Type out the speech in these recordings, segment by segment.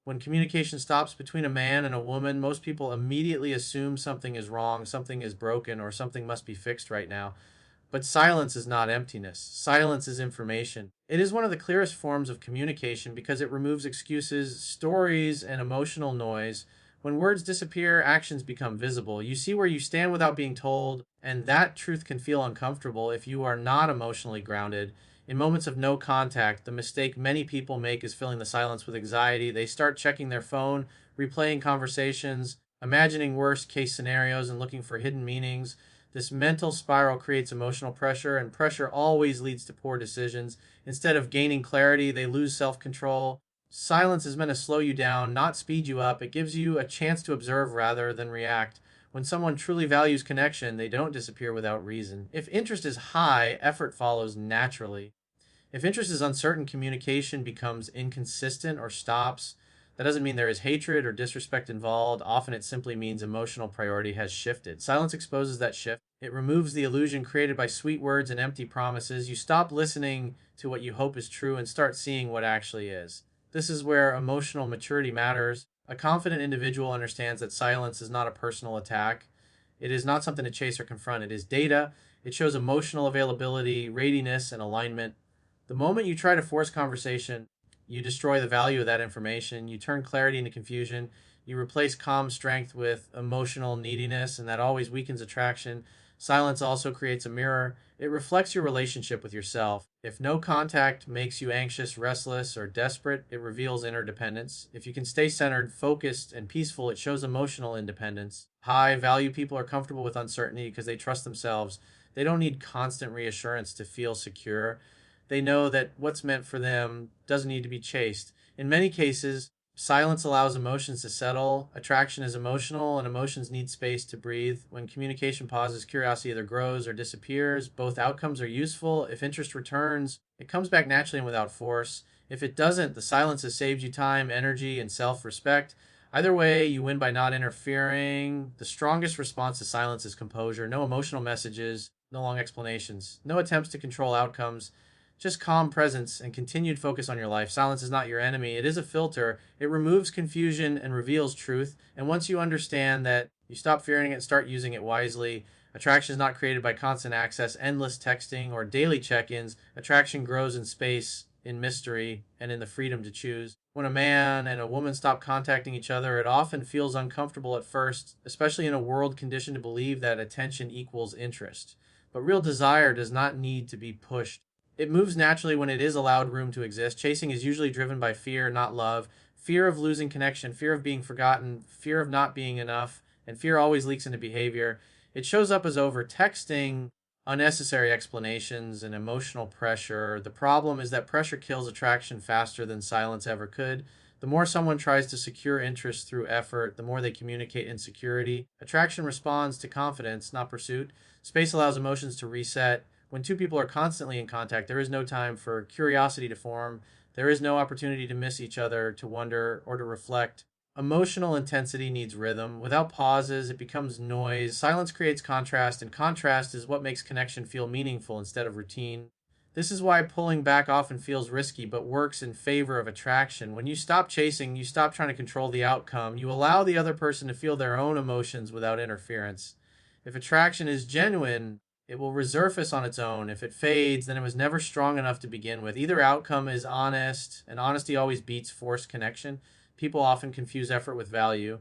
When communication stops between a man and a woman, most people immediately assume something is wrong, something is broken, or something must be fixed right now. But silence is not emptiness. Silence is information. It is one of the clearest forms of communication because it removes excuses, stories, and emotional noise. When words disappear, actions become visible. You see where you stand without being told, and that truth can feel uncomfortable if you are not emotionally grounded. In moments of no contact, the mistake many people make is filling the silence with anxiety. They start checking their phone, replaying conversations, imagining worst case scenarios, and looking for hidden meanings. This mental spiral creates emotional pressure, and pressure always leads to poor decisions. Instead of gaining clarity, they lose self control. Silence is meant to slow you down, not speed you up. It gives you a chance to observe rather than react. When someone truly values connection, they don't disappear without reason. If interest is high, effort follows naturally. If interest is uncertain, communication becomes inconsistent or stops. That doesn't mean there is hatred or disrespect involved. Often it simply means emotional priority has shifted. Silence exposes that shift. It removes the illusion created by sweet words and empty promises. You stop listening to what you hope is true and start seeing what actually is. This is where emotional maturity matters. A confident individual understands that silence is not a personal attack. It is not something to chase or confront. It is data. It shows emotional availability, readiness, and alignment. The moment you try to force conversation, you destroy the value of that information. You turn clarity into confusion. You replace calm strength with emotional neediness, and that always weakens attraction. Silence also creates a mirror. It reflects your relationship with yourself. If no contact makes you anxious, restless, or desperate, it reveals interdependence. If you can stay centered, focused, and peaceful, it shows emotional independence. High value people are comfortable with uncertainty because they trust themselves. They don't need constant reassurance to feel secure. They know that what's meant for them doesn't need to be chased. In many cases, silence allows emotions to settle. Attraction is emotional, and emotions need space to breathe. When communication pauses, curiosity either grows or disappears. Both outcomes are useful. If interest returns, it comes back naturally and without force. If it doesn't, the silence has saved you time, energy, and self respect. Either way, you win by not interfering. The strongest response to silence is composure. No emotional messages, no long explanations, no attempts to control outcomes, just calm presence and continued focus on your life. Silence is not your enemy. It is a filter. It removes confusion and reveals truth. And once you understand that, you stop fearing it and start using it wisely. Attraction is not created by constant access, endless texting, or daily check ins. Attraction grows in space, in mystery, and in the freedom to choose. When a man and a woman stop contacting each other, it often feels uncomfortable at first, especially in a world conditioned to believe that attention equals interest. But real desire does not need to be pushed. It moves naturally when it is allowed room to exist. Chasing is usually driven by fear, not love. Fear of losing connection, fear of being forgotten, fear of not being enough, and fear always leaks into behavior. It shows up as over texting, unnecessary explanations, and emotional pressure. The problem is that pressure kills attraction faster than silence ever could. The more someone tries to secure interest through effort, the more they communicate insecurity. Attraction responds to confidence, not pursuit. Space allows emotions to reset. When two people are constantly in contact, there is no time for curiosity to form. There is no opportunity to miss each other, to wonder, or to reflect. Emotional intensity needs rhythm. Without pauses, it becomes noise. Silence creates contrast, and contrast is what makes connection feel meaningful instead of routine. This is why pulling back often feels risky but works in favor of attraction. When you stop chasing, you stop trying to control the outcome. You allow the other person to feel their own emotions without interference. If attraction is genuine, it will resurface on its own. If it fades, then it was never strong enough to begin with. Either outcome is honest, and honesty always beats forced connection. People often confuse effort with value.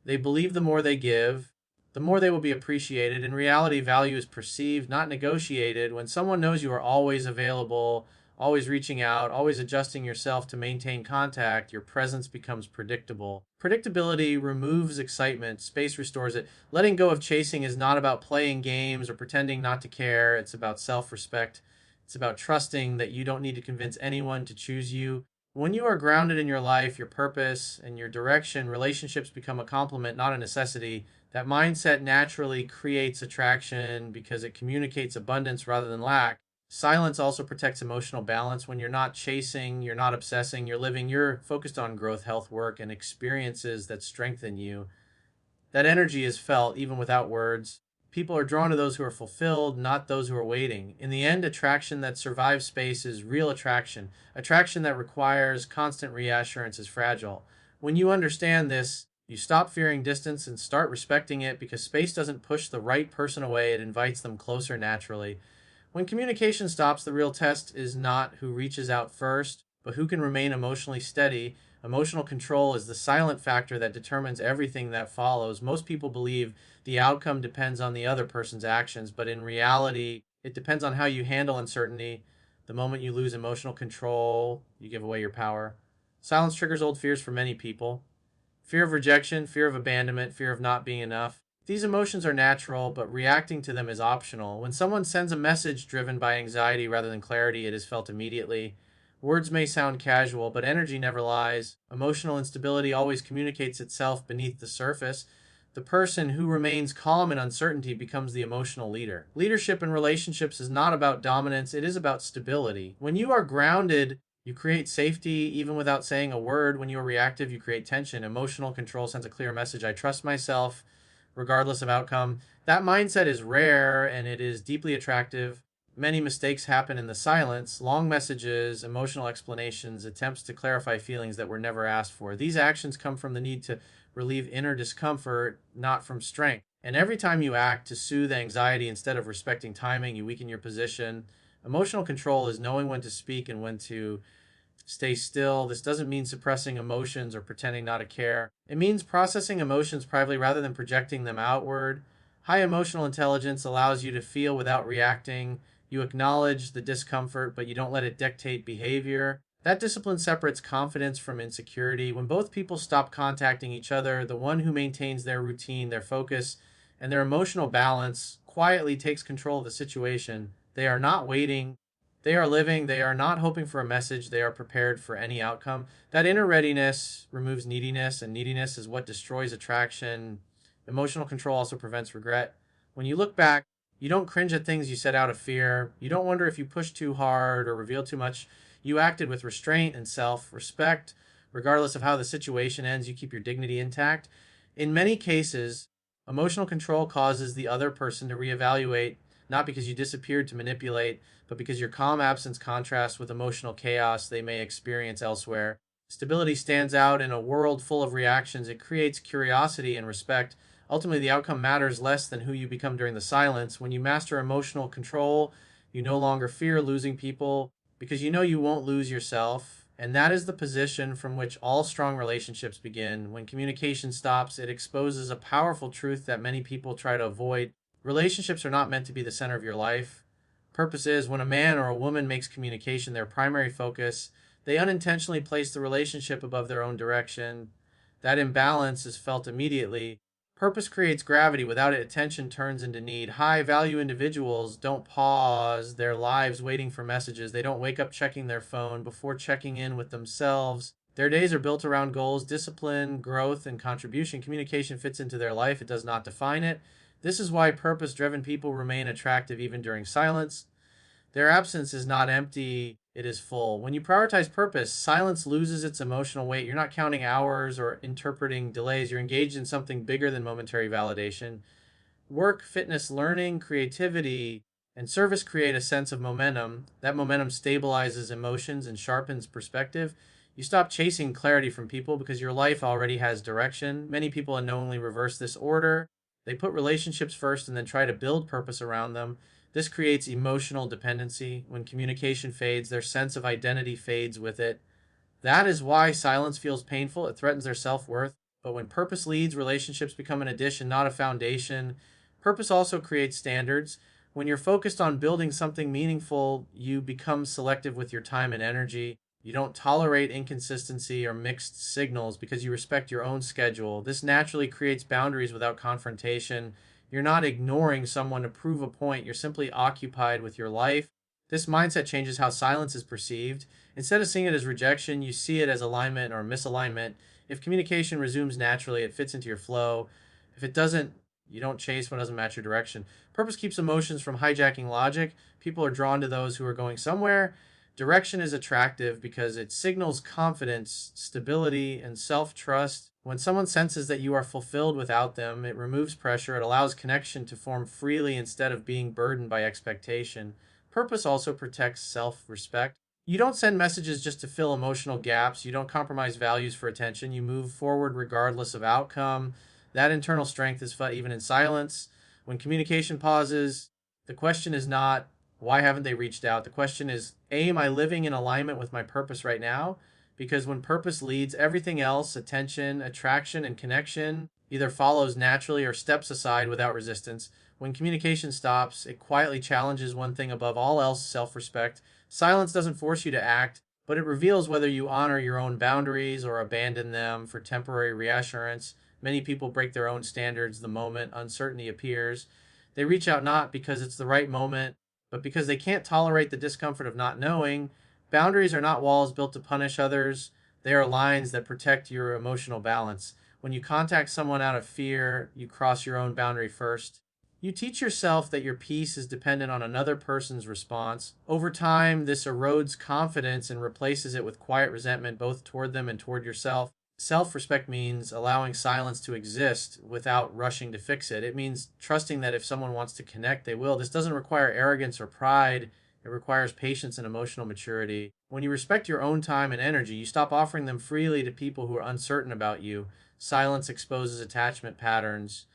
They believe the more they give, the more they will be appreciated. In reality, value is perceived, not negotiated. When someone knows you are always available, always reaching out, always adjusting yourself to maintain contact, your presence becomes predictable. Predictability removes excitement, space restores it. Letting go of chasing is not about playing games or pretending not to care. It's about self respect. It's about trusting that you don't need to convince anyone to choose you. When you are grounded in your life, your purpose, and your direction, relationships become a complement, not a necessity. That mindset naturally creates attraction because it communicates abundance rather than lack. Silence also protects emotional balance. When you're not chasing, you're not obsessing, you're living, you're focused on growth, health, work, and experiences that strengthen you. That energy is felt even without words. People are drawn to those who are fulfilled, not those who are waiting. In the end, attraction that survives space is real attraction. Attraction that requires constant reassurance is fragile. When you understand this, you stop fearing distance and start respecting it because space doesn't push the right person away, it invites them closer naturally. When communication stops, the real test is not who reaches out first, but who can remain emotionally steady. Emotional control is the silent factor that determines everything that follows. Most people believe the outcome depends on the other person's actions, but in reality, it depends on how you handle uncertainty. The moment you lose emotional control, you give away your power. Silence triggers old fears for many people: fear of rejection, fear of abandonment, fear of not being enough. These emotions are natural, but reacting to them is optional. When someone sends a message driven by anxiety rather than clarity, it is felt immediately. Words may sound casual, but energy never lies. Emotional instability always communicates itself beneath the surface. The person who remains calm in uncertainty becomes the emotional leader. Leadership in relationships is not about dominance, it is about stability. When you are grounded, you create safety even without saying a word. When you are reactive, you create tension. Emotional control sends a clear message: I trust myself regardless of outcome. That mindset is rare and it is deeply attractive. Many mistakes happen in the silence: long messages, emotional explanations, attempts to clarify feelings that were never asked for. These actions come from the need to relieve inner discomfort, not from strength. And every time you act to soothe anxiety instead of respecting timing, you weaken your position. Emotional control is knowing when to speak and when to stay still. This doesn't mean suppressing emotions or pretending not to care. It means processing emotions privately rather than projecting them outward. High emotional intelligence allows you to feel without reacting. You acknowledge the discomfort, but you don't let it dictate behavior. That discipline separates confidence from insecurity. When both people stop contacting each other, the one who maintains their routine, their focus, and their emotional balance quietly takes control of the situation. They are not waiting, they are living, they are not hoping for a message, they are prepared for any outcome. That inner readiness removes neediness, and neediness is what destroys attraction. Emotional control also prevents regret. When you look back, you don't cringe at things you said out of fear. You don't wonder if you pushed too hard or revealed too much. You acted with restraint and self respect. Regardless of how the situation ends, you keep your dignity intact. In many cases, emotional control causes the other person to reevaluate, not because you disappeared to manipulate, but because your calm absence contrasts with emotional chaos they may experience elsewhere. Stability stands out in a world full of reactions. It creates curiosity and respect. Ultimately, the outcome matters less than who you become during the silence. When you master emotional control, you no longer fear losing people because you know you won't lose yourself. And that is the position from which all strong relationships begin. When communication stops, it exposes a powerful truth that many people try to avoid. Relationships are not meant to be the center of your life. Purpose is: when a man or a woman makes communication their primary focus, they unintentionally place the relationship above their own direction. That imbalance is felt immediately. Purpose creates gravity. Without it, attention turns into need. High value individuals don't pause their lives waiting for messages. They don't wake up checking their phone before checking in with themselves. Their days are built around goals, discipline, growth, and contribution. Communication fits into their life, it does not define it. This is why purpose driven people remain attractive even during silence. Their absence is not empty, it is full. When you prioritize purpose, silence loses its emotional weight. You're not counting hours or interpreting delays. You're engaged in something bigger than momentary validation. Work, fitness, learning, creativity, and service create a sense of momentum. That momentum stabilizes emotions and sharpens perspective. You stop chasing clarity from people because your life already has direction. Many people unknowingly reverse this order. They put relationships first and then try to build purpose around them. This creates emotional dependency. When communication fades, their sense of identity fades with it. That is why silence feels painful. It threatens their self worth. But when purpose leads, relationships become an addition, not a foundation. Purpose also creates standards. When you're focused on building something meaningful, you become selective with your time and energy. You don't tolerate inconsistency or mixed signals because you respect your own schedule. This naturally creates boundaries without confrontation. You're not ignoring someone to prove a point, you're simply occupied with your life. This mindset changes how silence is perceived. Instead of seeing it as rejection, you see it as alignment or misalignment. If communication resumes naturally, it fits into your flow. If it doesn't, you don't chase what doesn't match your direction. Purpose keeps emotions from hijacking logic. People are drawn to those who are going somewhere. Direction is attractive because it signals confidence, stability, and self trust. When someone senses that you are fulfilled without them, it removes pressure. It allows connection to form freely instead of being burdened by expectation. Purpose also protects self respect. You don't send messages just to fill emotional gaps. You don't compromise values for attention. You move forward regardless of outcome. That internal strength is felt even in silence. When communication pauses, the question is not, why haven't they reached out? The question is, A, am I living in alignment with my purpose right now? Because when purpose leads, everything else, attention, attraction, and connection, either follows naturally or steps aside without resistance. When communication stops, it quietly challenges one thing above all else: self respect. Silence doesn't force you to act, but it reveals whether you honor your own boundaries or abandon them for temporary reassurance. Many people break their own standards the moment uncertainty appears. They reach out not because it's the right moment, but because they can't tolerate the discomfort of not knowing. Boundaries are not walls built to punish others, they are lines that protect your emotional balance. When you contact someone out of fear, you cross your own boundary first. You teach yourself that your peace is dependent on another person's response. Over time, this erodes confidence and replaces it with quiet resentment, both toward them and toward yourself. Self respect means allowing silence to exist without rushing to fix it. It means trusting that if someone wants to connect, they will. This doesn't require arrogance or pride, it requires patience and emotional maturity. When you respect your own time and energy, you stop offering them freely to people who are uncertain about you. Silence exposes attachment patterns.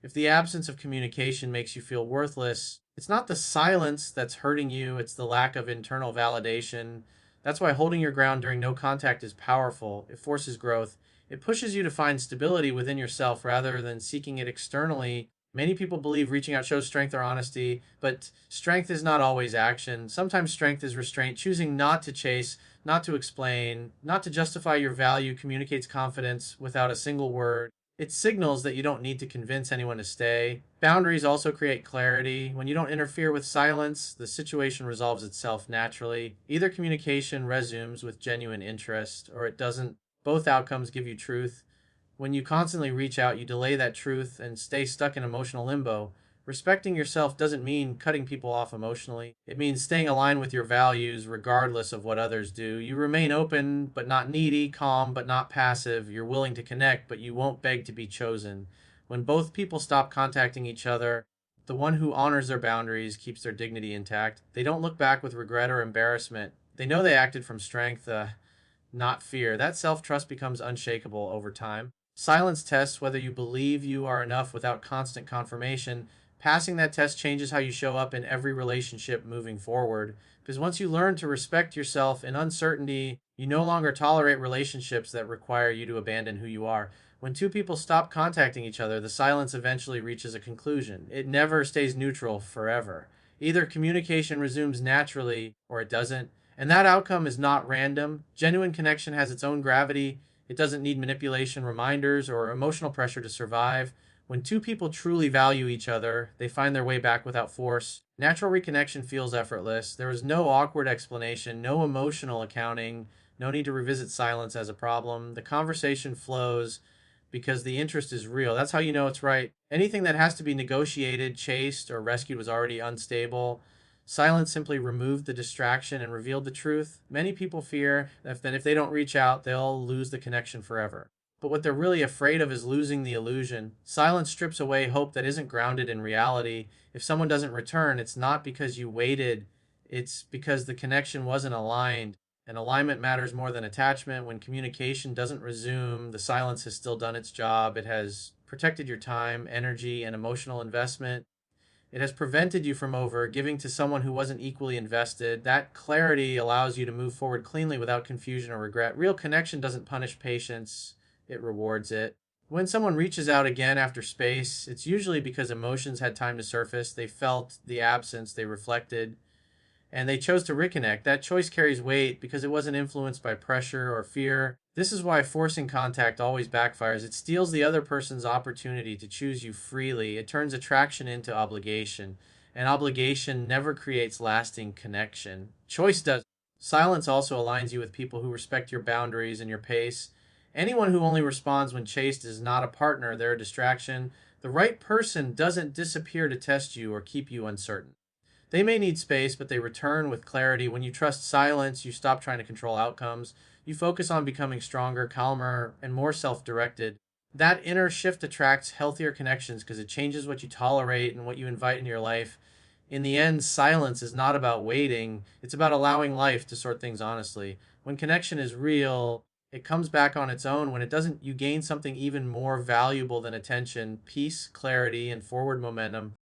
If the absence of communication makes you feel worthless, it's not the silence that's hurting you, it's the lack of internal validation. That's why holding your ground during no contact is powerful. It forces growth. It pushes you to find stability within yourself rather than seeking it externally. Many people believe reaching out shows strength or honesty, but strength is not always action. Sometimes strength is restraint. Choosing not to chase, not to explain, not to justify your value communicates confidence without a single word. It signals that you don't need to convince anyone to stay. Boundaries also create clarity. When you don't interfere with silence, the situation resolves itself naturally. Either communication resumes with genuine interest or it doesn't. Both outcomes give you truth. When you constantly reach out, you delay that truth and stay stuck in emotional limbo. Respecting yourself doesn't mean cutting people off emotionally. It means staying aligned with your values regardless of what others do. You remain open but not needy, calm but not passive. You're willing to connect, but you won't beg to be chosen. When both people stop contacting each other, the one who honors their boundaries keeps their dignity intact. They don't look back with regret or embarrassment. They know they acted from strength, not fear. That self trust becomes unshakable over time. Silence tests whether you believe you are enough without constant confirmation. Passing that test changes how you show up in every relationship moving forward. Because once you learn to respect yourself in uncertainty, you no longer tolerate relationships that require you to abandon who you are. When two people stop contacting each other, the silence eventually reaches a conclusion. It never stays neutral forever. Either communication resumes naturally or it doesn't. And that outcome is not random. Genuine connection has its own gravity. It doesn't need manipulation, reminders, or emotional pressure to survive. When two people truly value each other, they find their way back without force. Natural reconnection feels effortless. There is no awkward explanation, no emotional accounting, no need to revisit silence as a problem. The conversation flows because the interest is real. That's how you know it's right. Anything that has to be negotiated, chased, or rescued was already unstable. Silence simply removed the distraction and revealed the truth. Many people fear that if they don't reach out, they'll lose the connection forever. But what they're really afraid of is losing the illusion. Silence strips away hope that isn't grounded in reality. If someone doesn't return, it's not because you waited, it's because the connection wasn't aligned. And alignment matters more than attachment. When communication doesn't resume, the silence has still done its job. It has protected your time, energy, and emotional investment. It has prevented you from over giving to someone who wasn't equally invested. That clarity allows you to move forward cleanly without confusion or regret. Real connection doesn't punish patience, it rewards it. When someone reaches out again after space, it's usually because emotions had time to surface. They felt the absence, they reflected, and they chose to reconnect. That choice carries weight because it wasn't influenced by pressure or fear. This is why forcing contact always backfires. It steals the other person's opportunity to choose you freely. It turns attraction into obligation, and obligation never creates lasting connection. Choice does. Silence also aligns you with people who respect your boundaries and your pace. Anyone who only responds when chased is not a partner, they're a distraction. The right person doesn't disappear to test you or keep you uncertain. They may need space, but they return with clarity. When you trust silence, you stop trying to control outcomes. You focus on becoming stronger, calmer, and more self directed. That inner shift attracts healthier connections because it changes what you tolerate and what you invite in your life. In the end, silence is not about waiting, it's about allowing life to sort things honestly. When connection is real, it comes back on its own. When it doesn't, you gain something even more valuable than attention: peace, clarity, and forward momentum.